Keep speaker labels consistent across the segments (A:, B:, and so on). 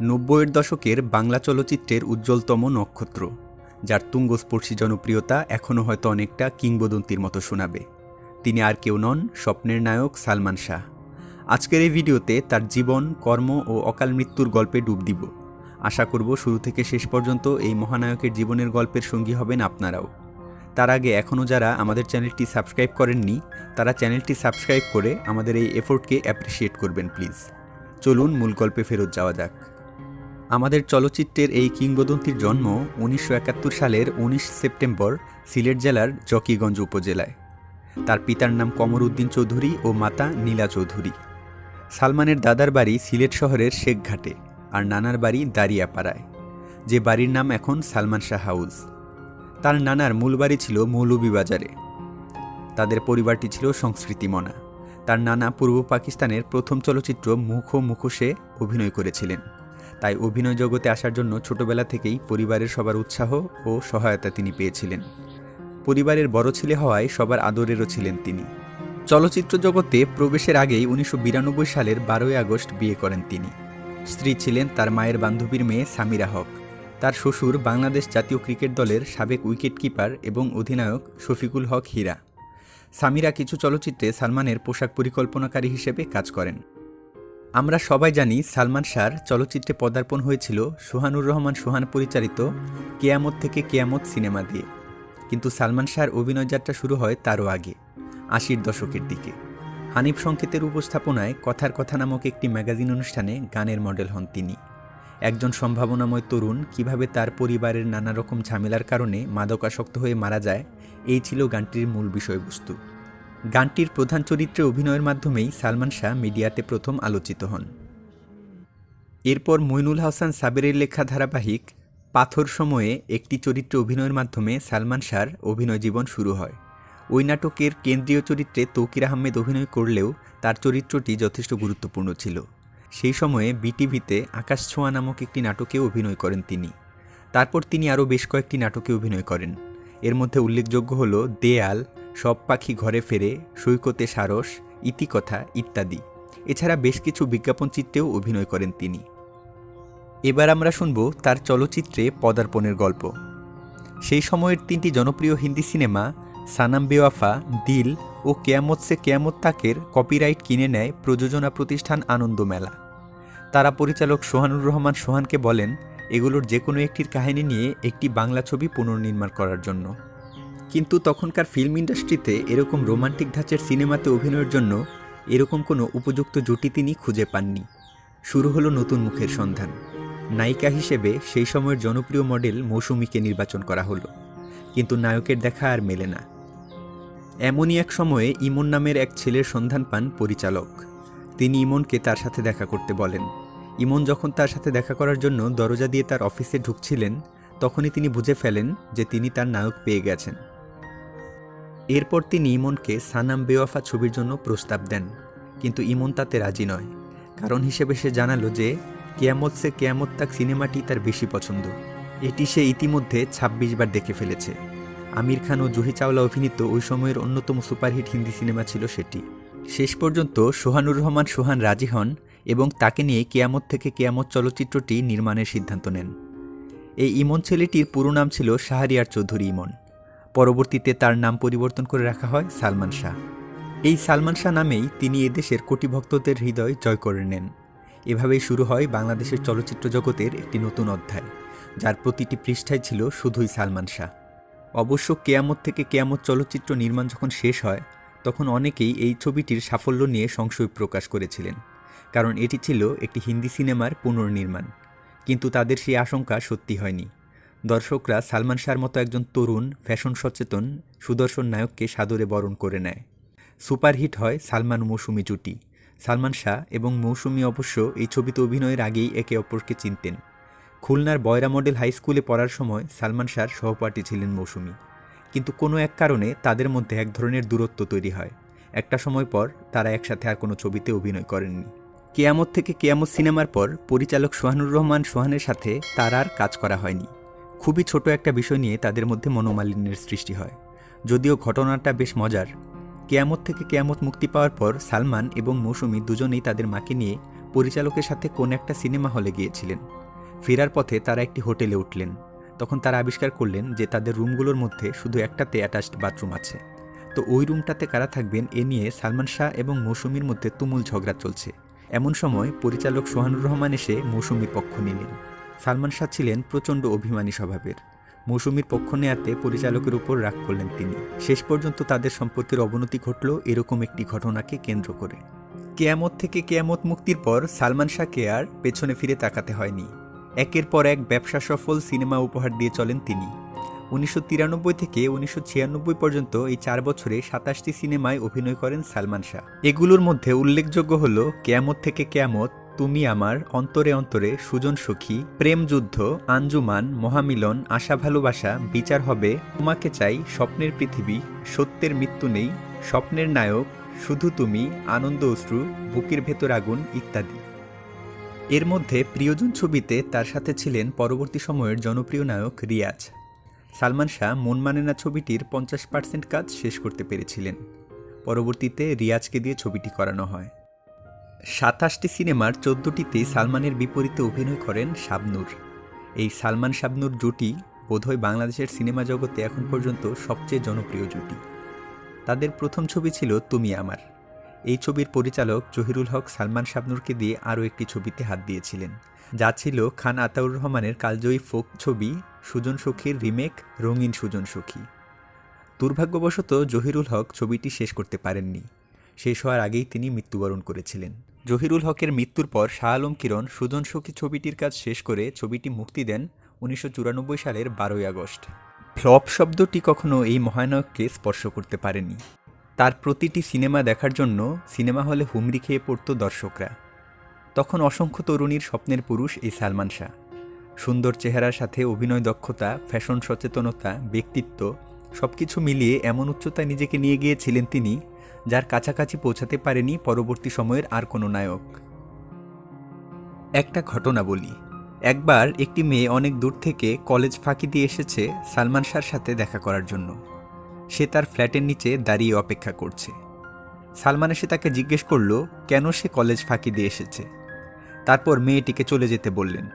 A: নব্বইয়ের দশকের বাংলা চলচ্চিত্রের উজ্জ্বলতম নক্ষত্র, যার তুঙ্গস্পর্শী জনপ্রিয়তা এখনও হয়তো অনেকটা কিংবদন্তির মতো শোনাবে। তিনি আর কেউ নন, স্বপ্নের নায়ক সালমান শাহ। আজকের এই ভিডিওতে তার জীবন, কর্ম ও অকাল মৃত্যুর গল্পে ডুব দিব। আশা করব শুরু থেকে শেষ পর্যন্ত এই মহানায়কের জীবনের গল্পের সঙ্গী হবেন আপনারাও। তার আগে এখনও যারা আমাদের চ্যানেলটি সাবস্ক্রাইব করেননি, তারা চ্যানেলটি সাবস্ক্রাইব করে আমাদের এই এফোর্টকে অ্যাপ্রিসিয়েট করবেন প্লিজ। চলুন মূল গল্পে ফেরত যাওয়া যাক। আমাদের চলচ্চিত্রের এই কিংবদন্তির জন্ম 1971 সালের 19 সেপ্টেম্বর সিলেট জেলার জকিগঞ্জ উপজেলায়। তার পিতার নাম কমর উদ্দিন চৌধুরী ও মাতা নীলা চৌধুরী। সালমানের দাদার বাড়ি সিলেট শহরের শেখঘাটে আর নানার বাড়ি দারিয়াপাড়ায়, যে বাড়ির নাম এখন সালমান শাহ হাউস। তার নানার মূল বাড়ি ছিল মৌলভীবাজারে। তাদের পরিবারটি ছিল সংস্কৃতিমনা। তার নানা পূর্ব পাকিস্তানের প্রথম চলচ্চিত্র মুখ ও মুখোশে অভিনয় করেছিলেন। তাই অভিনয় জগতে আসার জন্য ছোটবেলা থেকেই পরিবারের সবার উৎসাহ ও সহায়তা তিনি পেয়েছিলেন। পরিবারের বড় ছেলে হওয়ায় সবার আদরেরও ছিলেন তিনি। চলচ্চিত্র জগতে প্রবেশের আগেই 1992 সালের 12ই আগস্ট বিয়ে করেন তিনি। স্ত্রী ছিলেন তার মায়ের বান্ধবীর মেয়ে সামিরা হক। তার শ্বশুর বাংলাদেশ জাতীয় ক্রিকেট দলের সাবেক উইকেটকিপার এবং অধিনায়ক শফিকুল হক হীরা। সামিরা কিছু চলচ্চিত্রে সালমানের পোশাক পরিকল্পনাকারী হিসেবে কাজ করেন। আমরা সবাই জানি সালমান শাহর চলচ্চিত্রে পদার্পণ হয়েছিল সোহানুর রহমান সোহান পরিচালিত কেয়ামত থেকে কেয়ামত সিনেমা দিয়ে, কিন্তু সালমান শাহর অভিনয় যাত্রা শুরু হয় তারও আগে, 80-র দশকের দিকে। হানিফ সংকেতের উপস্থাপনায় কথার কথা নামক একটি ম্যাগাজিন অনুষ্ঠানে গানের মডেল হন তিনি। একজন সম্ভাবনাময় তরুণ কিভাবে তার পরিবারের নানা রকম ঝামেলার কারণে মাদকাসক্ত হয়ে মারা যায়, এই ছিল গানটির মূল বিষয়বস্তু। গানটির প্রধান চরিত্রে অভিনয়ের মাধ্যমেই সালমান শাহ মিডিয়াতে প্রথম আলোচিত হন। এরপর মইনুল হাসান সাবেরের লেখা ধারাবাহিক পাথর সময়ে একটি চরিত্রে অভিনয়ের মাধ্যমে সালমান শাহর অভিনয় জীবন শুরু হয়। ওই নাটকের কেন্দ্রীয় চরিত্রে তৌকির আহমেদ অভিনয় করলেও তার চরিত্রটি যথেষ্ট গুরুত্বপূর্ণ ছিল। সেই সময়ে বিটিভিতে আকাশ ছোঁয়া নামক একটি নাটকে অভিনয় করেন তিনি। তারপর তিনি আরও বেশ কয়েকটি নাটকে অভিনয় করেন। এর মধ্যে উল্লেখযোগ্য হল দেয়াল, সব পাখি ঘরে ফেরে, সৈকতে সারস, ইতিকথা ইত্যাদি। এছাড়া বেশ কিছু বিজ্ঞাপন চিত্রেও অভিনয় করেন তিনি। এবার আমরা শুনব তার চলচ্চিত্রে পদার্পণের গল্প। সেই সময়ের 3টি জনপ্রিয় হিন্দি সিনেমা সানাম বেওয়াফা, দিল ও কেয়ামত সে কেয়ামত তাকের কপিরাইট কিনে নেয় প্রযোজনা প্রতিষ্ঠান আনন্দ মেলা। তারা পরিচালক সোহানুর রহমান সোহানকে বলেন এগুলোর যে কোনো একটির কাহিনী নিয়ে একটি বাংলা ছবি পুনর্নির্মাণ করার জন্য। কিন্তু তখনকার ফিল্ম ইন্ডাস্ট্রিতে এরকম রোমান্টিক ধাঁচের সিনেমাতে অভিনয়ের জন্য এরকম কোনো উপযুক্ত জুটি তিনি খুঁজে পাননি। শুরু হলো নতুন মুখের সন্ধান। নায়িকা হিসেবে সেই সময়ের জনপ্রিয় মডেল মৌসুমীকে নির্বাচন করা হলো, কিন্তু নায়কের দেখা আর মেলে না। এমনই এক সময়ে ইমন নামের এক ছেলের সন্ধান পান পরিচালক। তিনি ইমনকে তার সাথে দেখা করতে বলেন। ইমন যখন তার সাথে দেখা করার জন্য দরজা দিয়ে তার অফিসে ঢুকছিলেন, তখনই তিনি বুঝে ফেলেন যে তিনি তার নায়ক পেয়ে গেছেন। এরপর তিনি ইমনকে সানাম বেওয়াফা ছবির জন্য প্রস্তাব দেন, কিন্তু ইমন তাতে রাজি নয়। কারণ হিসেবে সে জানালো যে কেয়ামত সে কেয়ামত তাক সিনেমাটি তার বেশি পছন্দ। এটি সে ইতিমধ্যে 26 বার দেখে ফেলেছে। আমির খান ও জুহি চাওলা অভিনীত ওই সময়ের অন্যতম সুপারহিট হিন্দি সিনেমা ছিল সেটি। শেষ পর্যন্ত সোহানুর রহমান সোহান রাজি হন এবং তাকে নিয়ে কেয়ামত থেকে কেয়ামত চলচ্চিত্রটি নির্মাণের সিদ্ধান্ত নেন। এই ইমন ছেলেটির পুরো নাম ছিল শাহরিয়ার চৌধুরী ইমন। পরবর্তীতে তার নাম পরিবর্তন করে রাখা হয় সালমান শাহ। এই সালমান শাহ নামেই তিনি এদেশের কোটি ভক্তদের হৃদয় জয় করে নেন। এভাবেই শুরু হয় বাংলাদেশের চলচ্চিত্র জগতের একটি নতুন অধ্যায়, যার প্রতিটি পৃষ্ঠায় ছিল শুধুই সালমান শাহ। অবশ্য কেয়ামত থেকে কেয়ামত চলচ্চিত্র নির্মাণ যখন শেষ হয়, তখন অনেকেই এই ছবিটির সাফল্য নিয়ে সংশয় প্রকাশ করেছিলেন, কারণ এটি ছিল একটি হিন্দি সিনেমার পুনর্নির্মাণ। কিন্তু তাদের সেই আশঙ্কা সত্যি হয়নি। দর্শকরা সালমান শাহর মতো একজন তরুণ, ফ্যাশন সচেতন, সুদর্শন নায়ককে সাদরে বরণ করে নেয়। সুপারহিট হয় সালমান মৌসুমী জুটি। সালমান শাহ এবং মৌসুমী অবশ্য এই ছবিতে অভিনয়ের আগেই একে অপরকে চিনতেন। খুলনার বয়রা মডেল হাই স্কুলে পড়ার সময় সালমান শাহর সহপাঠী ছিলেন মৌসুমী। কিন্তু কোনো এক কারণে তাদের মধ্যে এক ধরনের দূরত্ব তৈরি হয়। একটা সময় পর তারা একসাথে আর কোনো ছবিতে অভিনয় করেননি। কেয়ামত থেকে কেয়ামত সিনেমার পর পরিচালক সোহানুর রহমান সোহানের সাথে তার আর কাজ করা হয়নি। খুবই ছোট একটা বিষয় নিয়ে তাদের মধ্যে মনোমালিন্যের সৃষ্টি হয়। যদিও ঘটনাটা বেশ মজার। কেয়ামত থেকে কেয়ামত মুক্তি পাওয়ার পর সালমান এবং মৌসুমী দুজনেই তাদের মাকে নিয়ে পরিচালকের সাথে কোন একটা সিনেমা হলে গিয়েছিলেন। ফেরার পথে তারা একটি হোটেলে উঠলেন। তখন তারা আবিষ্কার করলেন যে তাদের রুমগুলোর মধ্যে শুধু একটাতে অ্যাটাচড বাথরুম আছে। তো ওই রুমটাতে কারা থাকবেন এ নিয়ে সালমান শাহ এবং মৌসুমীর মধ্যে তুমুল ঝগড়া চলছে। এমন সময় পরিচালক সোহানুর রহমান এসে মৌসুমীর পক্ষ নিলেন। সালমান শাহ ছিলেন প্রচণ্ড অভিমানী স্বভাবের। মৌসুমীর পক্ষ নেয়াতে পরিচালকের উপর রাগ করলেন তিনি। শেষ পর্যন্ত তাদের সম্পর্কের অবনতি ঘটল এরকম একটি ঘটনাকে কেন্দ্র করে। কেয়ামত থেকে কেয়ামত মুক্তির পর সালমান শাহকে আর পেছনে ফিরে তাকাতে হয়নি। একের পর এক ব্যবসা সফল সিনেমা উপহার দিয়ে চলেন তিনি। 1993 থেকে 1996 পর্যন্ত এই 4 বছরে 27টি সিনেমায় অভিনয় করেন সালমান শাহ। এগুলোর মধ্যে উল্লেখযোগ্য হল কেয়ামত থেকে কেয়ামত, তুমি আমার, অন্তরে অন্তরে, সুজন সখী, প্রেম যুদ্ধ, আঞ্জুমান, মহামিলন, আশা ভালোবাসা, বিচার হবে, তোমাকে চাই, স্বপ্নের পৃথিবী, সত্যের মৃত্যু নেই, স্বপ্নের নায়ক, শুধু তুমি, আনন্দ অশ্রু, বুকের ভেতর আগুন ইত্যাদি। এর মধ্যে প্রিয়জন ছবিতে তার সাথে ছিলেন পরবর্তী সময়ের জনপ্রিয় নায়ক রিয়াজ। সালমান শাহ মন মানে না ছবিটির 50% কাজ শেষ করতে পেরেছিলেন। পরবর্তীতে রিয়াজকে দিয়ে ছবিটি করানো হয়। 27টি সিনেমার 14টিতেই সালমানের বিপরীতে অভিনয় করেন শাবনূর। এই সালমান শাবনূর জুটি বোধহয় বাংলাদেশের সিনেমা জগতে এখন পর্যন্ত সবচেয়ে জনপ্রিয় জুটি। তাদের প্রথম ছবি ছিল তুমি আমার। এই ছবির পরিচালক জহিরুল হক সালমান শাবনূরকে দিয়ে আরও একটি ছবিতে হাত দিয়েছিলেন, যা ছিল খান আতাউর রহমানের কালজয়ী ফোক ছবি সুজন সখীর রিমেক রঙিন সুজন সখী। দুর্ভাগ্যবশত জহিরুল হক ছবিটি শেষ করতে পারেননি। শেষ হওয়ার আগেই তিনি মৃত্যুবরণ করেছিলেন। জহিরুল হকের মৃত্যুর পর শাহ আলম কিরণ সুজন সখী ছবিটির কাজ শেষ করে ছবিটি মুক্তি দেন 1994 সালের 12ই আগস্ট। ফ্লপ শব্দটি কখনো এই মহানায়ককে স্পর্শ করতে পারেনি। তার প্রতিটি সিনেমা দেখার জন্য সিনেমা হলে হুমড়ি খেয়ে পড়ত দর্শকরা। তখন অসংখ্য তরুণীর স্বপ্নের পুরুষ এই সালমান শাহ। সুন্দর চেহারার সাথে অভিনয় দক্ষতা, ফ্যাশন সচেতনতা, ব্যক্তিত্ব সবকিছু মিলিয়ে এমন উচ্চতায় নিজেকে নিয়ে গিয়েছিলেন তিনি, যার কাছাকাছি পৌঁছাতে পারেনি পরবর্তী সময়ের আর কোনো নায়ক। একটা ঘটনা বলি। একবার একটি মেয়ে অনেক দূর থেকে কলেজ ফাঁকি দিয়ে এসেছে সালমান শাহর সাথে দেখা করার জন্য। সে তার ফ্ল্যাটের নিচে দাঁড়িয়ে অপেক্ষা করছে। সালমান এসে তাকে জিজ্ঞেস করল কেন সে কলেজ ফাঁকি দিয়ে এসেছে। তারপর মেয়েটিকে চলে যেতে বললেন,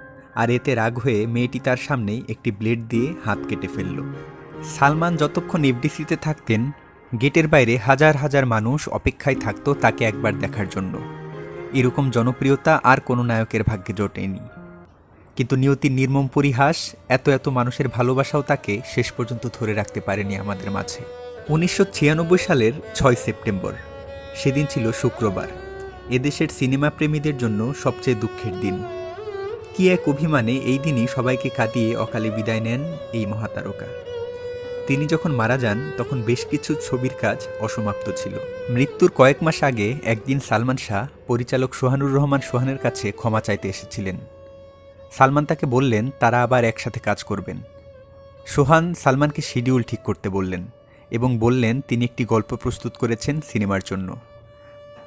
A: আর এতে রাগ হয়ে মেয়েটি তার সামনেই একটি ব্লেড দিয়ে হাত কেটে ফেলল। সালমান যতক্ষণ এফডিসিতে থাকতেন, গেটের বাইরে হাজার হাজার মানুষ অপেক্ষায় থাকত তাকে একবার দেখার জন্য। এরকম জনপ্রিয়তা আর কোনো নায়কের ভাগ্যে জোটেনি। কিন্তু নিয়তির নির্মম পরিহাস, এত এত মানুষের ভালোবাসাও তাকে শেষ পর্যন্ত ধরে রাখতে পারেনি আমাদের মাঝে। 1996 সালের 6 সেপ্টেম্বর, সেদিন ছিল শুক্রবার। এদেশের সিনেমা প্রেমীদের জন্য সবচেয়ে দুঃখের দিন। কি এক অভিমানে এই দিনই সবাইকে কাটিয়ে অকালে বিদায় নেন এই মহাতারকা। তিনি যখন মারা যান তখন বেশ কিছু ছবির কাজ অসমাপ্ত ছিল। মৃত্যুর কয়েক মাস আগে একদিন সালমান শাহ পরিচালক সোহানুর রহমান সোহানের কাছে ক্ষমা চাইতে এসেছিলেন। সালমান তাকে বললেন তারা আবার একসাথে কাজ করবেন। সোহান সালমানকে শিডিউল ঠিক করতে বললেন এবং বললেন তিনি একটি গল্প প্রস্তুত করেছেন সিনেমার জন্য।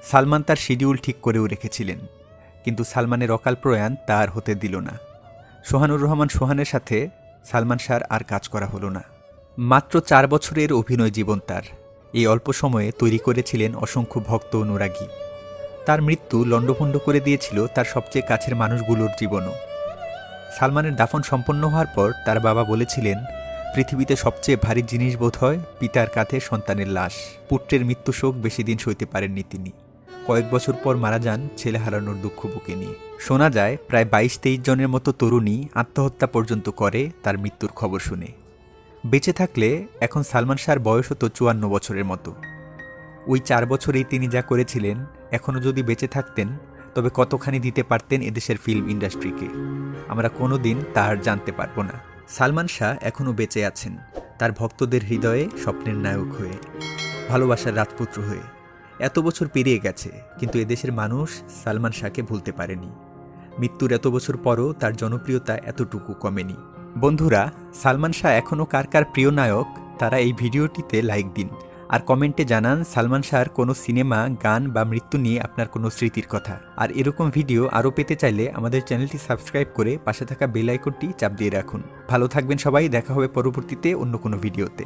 A: সালমান তার শিডিউল ঠিক করেও রেখেছিলেন, কিন্তু সালমানের অকাল প্রয়াণ তার হতে দিল না। সোহানুর রহমান সোহানের সাথে সালমান শাহর আর কাজ করা হলো না। মাত্র 4 বছরের অভিনয় জীবন তার। এই অল্প সময়ে তৈরি করেছিলেন অসংখ্য ভক্ত অনুরাগী। তার মৃত্যু লণ্ডভণ্ড করে দিয়েছিল তার সবচেয়ে কাছের মানুষগুলোর জীবনও। সালমানের দাফন সম্পন্ন হওয়ার পর তার বাবা বলেছিলেন, পৃথিবীতে সবচেয়ে ভারী জিনিস বোধ হয় পিতার কাঁধে সন্তানের লাশ। পুত্রের মৃত্যু শোক বেশি দিন সইতে পারেননি তিনি। কয়েক বছর পর মারা যান ছেলে হারানোর দুঃখ বুকে নিয়ে। শোনা যায় প্রায় 22-23 জনের মতো তরুণী আত্মহত্যা পর্যন্ত করে তার মৃত্যুর খবর শুনে। বেঁচে থাকলে এখন সালমান শাহর বয়স হতো 54 বছরের মতো। ওই 4 বছরেই তিনি যা করেছিলেন, এখনও যদি বেঁচে থাকতেন তবে কতখানি দিতে পারতেন এদেশের ফিল্ম ইন্ডাস্ট্রিকে, আমরা কোনোদিন তা আর জানতে পারবো না। সালমান শাহ এখনও বেঁচে আছেন তার ভক্তদের হৃদয়ে স্বপ্নের নায়ক হয়ে, ভালোবাসার রাজপুত্র হয়ে। এত বছর পেরিয়ে গেছে, কিন্তু এদেশের মানুষ সালমান শাহকে ভুলতে পারেনি। মৃত্যুর এত বছর পরও তার জনপ্রিয়তা এতটুকু কমেনি। বন্ধুরা, সালমান শাহ এখনও কার কার প্রিয় নায়ক তারা এই ভিডিওটিতে লাইক দিন, আর কমেন্টে জানান সালমান শাহর কোনো সিনেমা, গান বা মৃত্যু নিয়ে আপনার কোনো স্মৃতির কথা। আর এরকম ভিডিও আরও পেতে চাইলে আমাদের চ্যানেলটি সাবস্ক্রাইব করে পাশে থাকা বেল আইকনটি চাপ দিয়ে রাখুন। ভালো থাকবেন সবাই, দেখা হবে পরবর্তীতে অন্য কোনো ভিডিওতে।